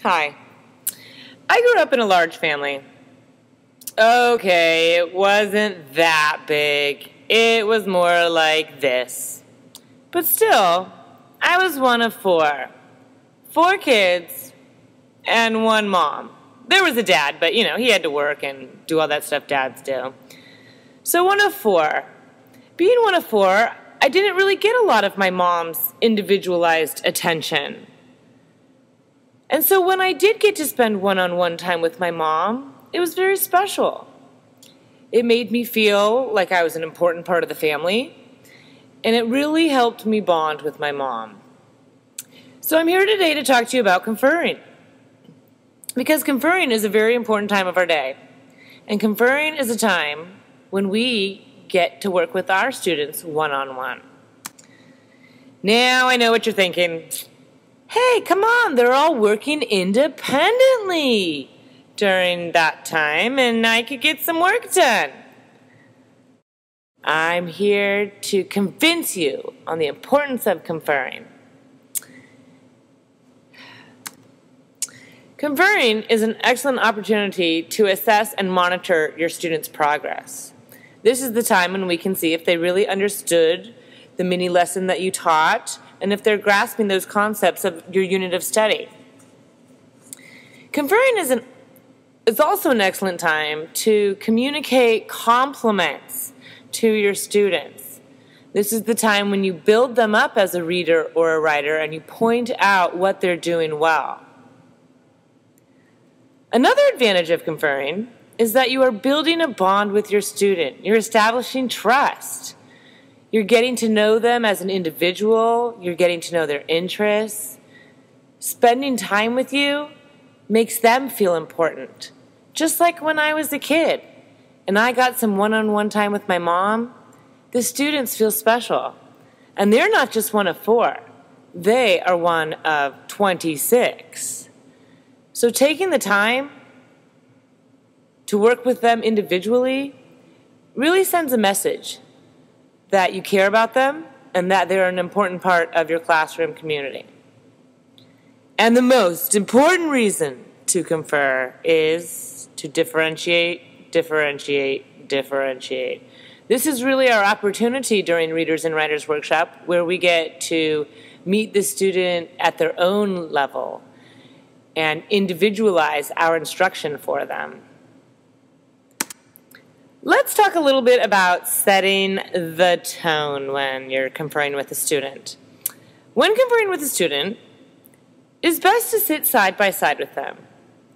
Hi. I grew up in a large family. Okay, it wasn't that big. It was more like this. But still, I was one of four. 4 kids and 1 mom. There was a dad, but he had to work and do all that stuff dads do. So one of 4. Being one of 4, I didn't really get a lot of my mom's individualized attention. And so when I did get to spend one-on-one time with my mom, it was very special. It made me feel like I was an important part of the family, and it really helped me bond with my mom. So I'm here today to talk to you about conferring. Because conferring is a very important time of our day. And conferring is a time when we get to work with our students one-on-one. Now I know what you're thinking. Hey, come on, they're all working independently during that time, and I could get some work done. I'm here to convince you on the importance of conferring. Conferring is an excellent opportunity to assess and monitor your students' progress. This is the time when we can see if they really understood the mini lesson that you taught and if they're grasping those concepts of your unit of study. Conferring is also an excellent time to communicate compliments to your students. This is the time when you build them up as a reader or a writer and you point out what they're doing well. Another advantage of conferring is that you are building a bond with your student. You're establishing trust. You're getting to know them as an individual. You're getting to know their interests. Spending time with you makes them feel important. Just like when I was a kid and I got some one-on-one time with my mom, the students feel special. And they're not just one of 4. They are one of 26. So taking the time to work with them individually really sends a message that you care about them and that they're an important part of your classroom community. And the most important reason to confer is to differentiate, differentiate, differentiate. This is really our opportunity during Readers and Writers Workshop where we get to meet the student at their own level and individualize our instruction for them. Let's talk a little bit about setting the tone when you're conferring with a student. When conferring with a student, it's best to sit side by side with them,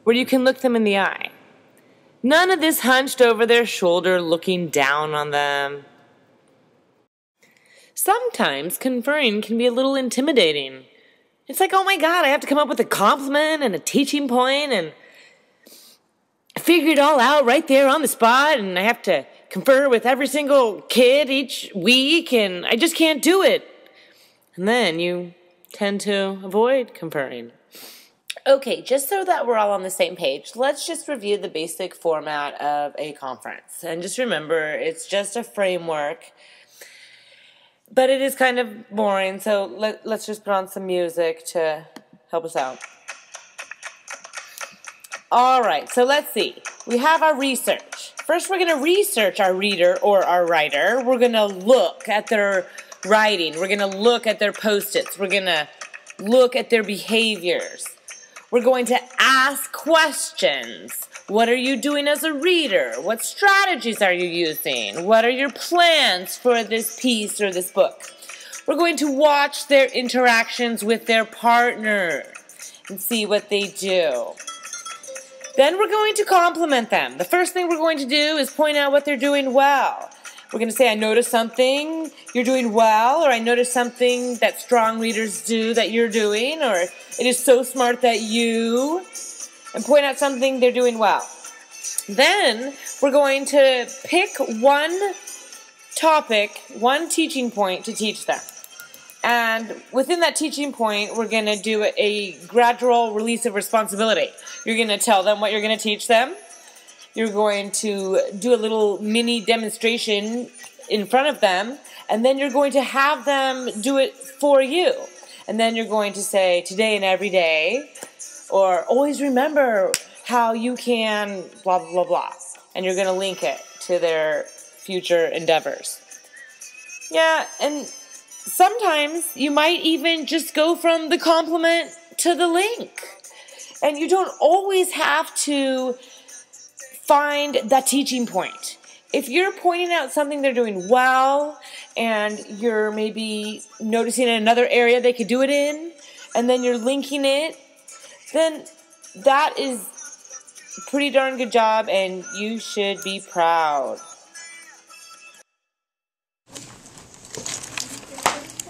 where you can look them in the eye. None of this hunched over their shoulder looking down on them. Sometimes conferring can be a little intimidating. It's like, oh my God, I have to come up with a compliment and a teaching point and figure it all out right there on the spot, and I have to confer with every single kid each week, and I just can't do it. And then you tend to avoid conferring. Okay, just so that we're all on the same page, let's just review the basic format of a conference. And just remember, it's just a framework, but it is kind of boring, so let's just put on some music to help us out. All right, so let's see. We have our research. First, we're going to research our reader or our writer. We're going to look at their writing. We're going to look at their post-its. We're going to look at their behaviors. We're going to ask questions. What are you doing as a reader? What strategies are you using? What are your plans for this piece or this book? We're going to watch their interactions with their partner and see what they do. Then we're going to compliment them. The first thing we're going to do is point out what they're doing well. We're going to say, I noticed something you're doing well, or I noticed something that strong readers do that you're doing, or it is so smart that you, and point out something they're doing well. Then we're going to pick one topic, one teaching point to teach them. And within that teaching point, we're going to do a gradual release of responsibility. You're going to tell them what you're going to teach them. You're going to do a little mini demonstration in front of them, and then you're going to have them do it for you. And then you're going to say, today and every day, Or always remember how you can blah, blah, blah, blah. And you're going to link it to their future endeavors. Yeah, and sometimes you might even just go from the compliment to the link. And you don't always have to find that teaching point. If you're pointing out something they're doing well, and you're maybe noticing in another area they could do it in, and then you're linking it, then that is a pretty darn good job, and you should be proud.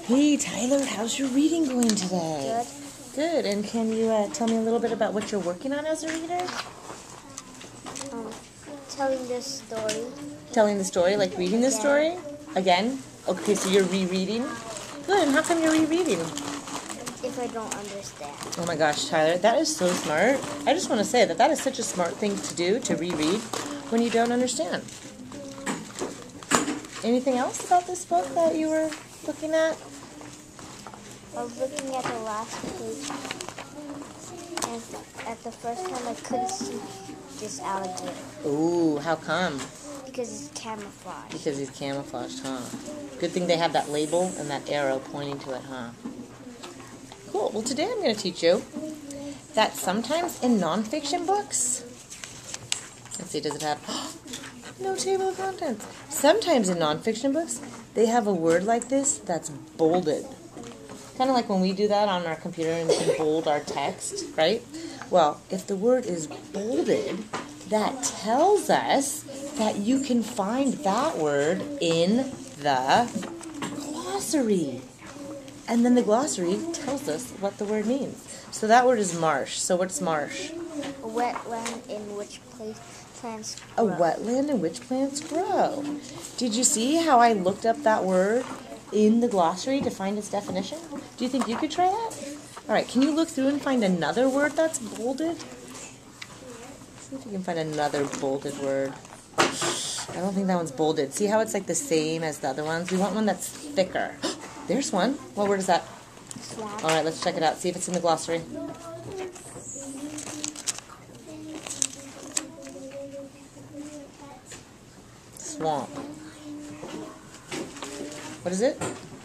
Hey, Tyler, how's your reading going today? Good. Good. And can you tell me a little bit about what you're working on as a reader? Telling this story. Telling the story, like reading the story? Again? Okay, so you're rereading? Good. And how come you're rereading? If I don't understand. Oh my gosh, Tyler, that is so smart. I just want to say that is such a smart thing to do, to reread when you don't understand. Anything else about this book that you were looking at? I was looking at the last page, and at the first time I couldn't see this alligator. Ooh, how come? Because it's camouflaged. Because he's camouflaged, huh? Good thing they have that label and that arrow pointing to it, huh? Cool. Well, today I'm going to teach you that sometimes in nonfiction books, let's see, does it have no table of contents? Sometimes in nonfiction books, they have a word like this that's bolded. Kind of like when we do that on our computer and we can bold our text, right? Well, if the word is bolded, that tells us that you can find that word in the glossary. And then the glossary tells us what the word means. So that word is marsh. So what's marsh? A wetland in which plants grow. A wetland in which plants grow. Did you see how I looked up that word in the glossary to find its definition? Do you think you could try that? All right, can you look through and find another word that's bolded? See if you can find another bolded word. I don't think that one's bolded. See how it's like the same as the other ones? We want one that's thicker. There's one. What word is that? Swamp. All right, let's check it out. See if it's in the glossary. Swamp. What is it?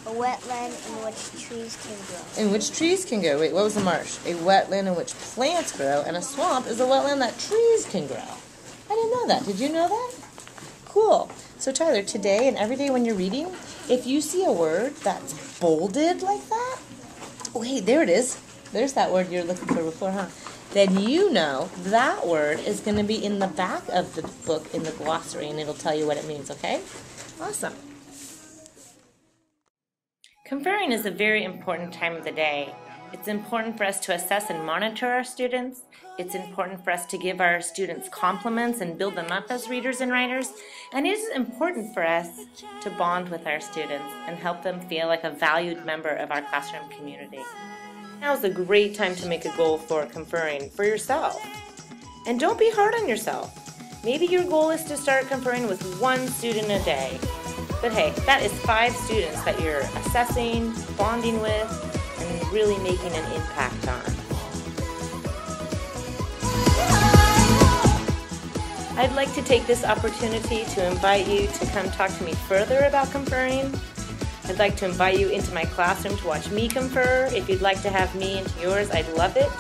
A wetland in which trees can grow. In which trees can grow. Wait, what was the marsh? A wetland in which plants grow, and a swamp is a wetland that trees can grow. I didn't know that. Did you know that? Cool. So Tyler, today and every day when you're reading, if you see a word that's bolded like that, oh hey, there it is. There's that word you're looking for before, huh? Then you know that word is going to be in the back of the book in the glossary, and it'll tell you what it means, okay? Awesome. Conferring is a very important time of the day. It's important for us to assess and monitor our students. It's important for us to give our students compliments and build them up as readers and writers. And it is important for us to bond with our students and help them feel like a valued member of our classroom community. Now is a great time to make a goal for conferring for yourself. And don't be hard on yourself. Maybe your goal is to start conferring with one student a day. But hey, that is 5 students that you're assessing, bonding with, and really making an impact on. I'd like to take this opportunity to invite you to come talk to me further about conferring. I'd like to invite you into my classroom to watch me confer. If you'd like to have me into yours, I'd love it.